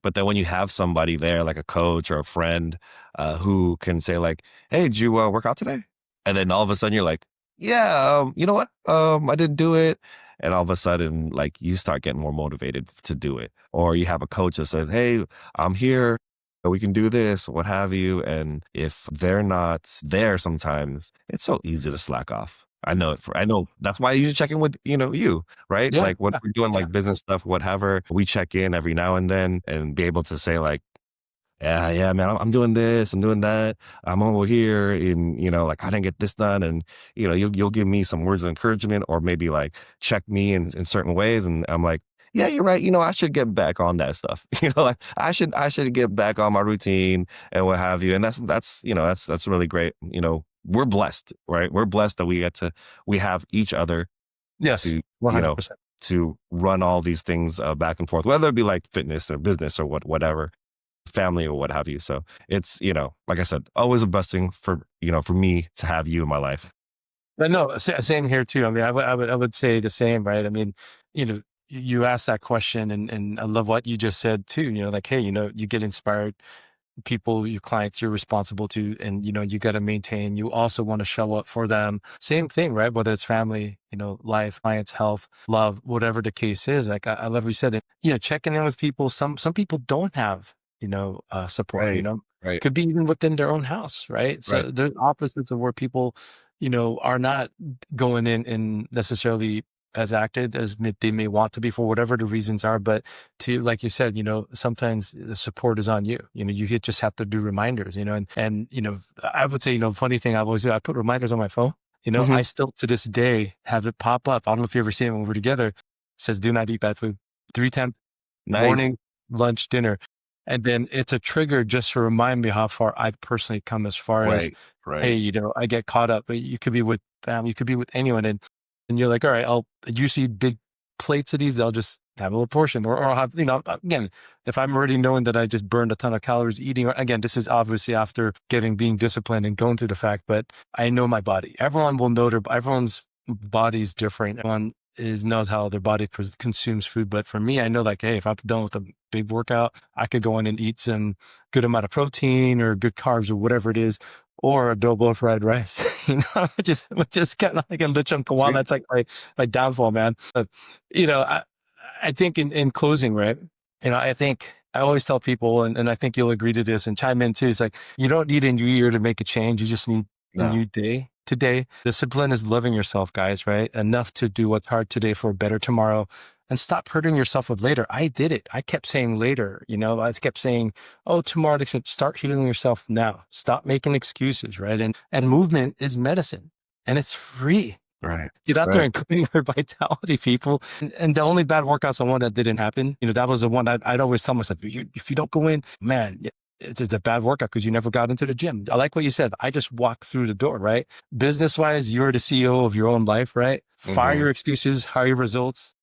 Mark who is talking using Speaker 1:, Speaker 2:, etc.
Speaker 1: But then when you have somebody there, like a coach or a friend, who can say like, "Hey, did you work out today?" And then all of a sudden you're like, "Yeah, you know what? I didn't do it." And all of a sudden, like you start getting more motivated to do it. Or you have a coach that says, "Hey, I'm here. We can do this, what have you." And if they're not there sometimes, it's so easy to slack off. I know that's why I usually check in with, you, right?
Speaker 2: Yeah.
Speaker 1: Like when we're doing
Speaker 2: Yeah.
Speaker 1: like business stuff, whatever, we check in every now and then and be able to say like, yeah, yeah, man, I'm doing this, I'm doing that. I'm over here and, like I didn't get this done. And, you'll give me some words of encouragement or maybe like check me in certain ways. And I'm like, yeah, you're right. I should get back on that stuff. Like I should get back on my routine and what have you. And that's really great. We're blessed, right? We're blessed that we have each other
Speaker 2: Yes.
Speaker 1: to, you know,
Speaker 2: 100%.
Speaker 1: to run all these things back and forth, whether it be like fitness or business or whatever, family or what have you. So it's, like I said, always a blessing for me to have you in my life.
Speaker 2: But no, same here too. I mean, I would say the same, right? I mean, you asked that question, and I love what you just said too. Like, hey, you get inspired. People, your clients, you're responsible to, and you got to maintain. You also want to show up for them. Same thing, right? Whether it's family, life, clients, health, love, whatever the case is. Like I love what you said. Checking in with people. Some people don't have support.
Speaker 1: Right. Right.
Speaker 2: Could be even within their own house, right?
Speaker 1: Right.
Speaker 2: So there's opposites of where people are not going in and necessarily as active as they may want to be for whatever the reasons are. But to, like you said, sometimes the support is on you. Just have to do reminders, and I would say, funny thing I've always do, I put reminders on my phone.
Speaker 1: Hmm.
Speaker 2: I still to this day have it pop up. I don't know if you ever see it when we're together. It says, do not eat bad food 3 times,
Speaker 1: Nice.
Speaker 2: morning, lunch, dinner. And then it's a trigger just to remind me how far I've personally come as far as,
Speaker 1: Right. Right.
Speaker 2: hey, I get caught up, but you could be with family, you could be with anyone. And you're like, all right, I'll usually big plates of these, I'll just have a little portion or I'll have, again, if I'm already knowing that I just burned a ton of calories eating, or again, this is obviously after being disciplined and going through the fact, but I know my body. Everyone will know everyone's body's different. Everyone knows how their body consumes food. But for me, I know like, hey, if I'm done with a big workout, I could go in and eat some good amount of protein or good carbs or whatever it is, or adobo fried rice, which is kind of like a lechon kawal.
Speaker 1: See?
Speaker 2: That's like my downfall, man. But, I think in closing, right? I think I always tell people, and I think you'll agree to this and chime in too. It's like, you don't need a new year to make a change. You just need a
Speaker 1: No.
Speaker 2: new day today. Discipline is loving yourself, guys, right? Enough to do what's hard today for a better tomorrow, and stop hurting yourself with later. I did it. I kept saying later, I kept saying, oh, tomorrow. Start healing yourself now. Stop making excuses, right? And movement is medicine, and it's free.
Speaker 1: Right.
Speaker 2: Get out there
Speaker 1: Right.
Speaker 2: and claim your vitality, people. And the only bad workout's the one that didn't happen. That was the one I'd always tell myself, if you don't go in, man, it's a bad workout because you never got into the gym. I like what you said. I just walked through the door, right? Business wise, you're the CEO of your own life, right? Fire
Speaker 1: Hmm.
Speaker 2: your excuses, hire your results.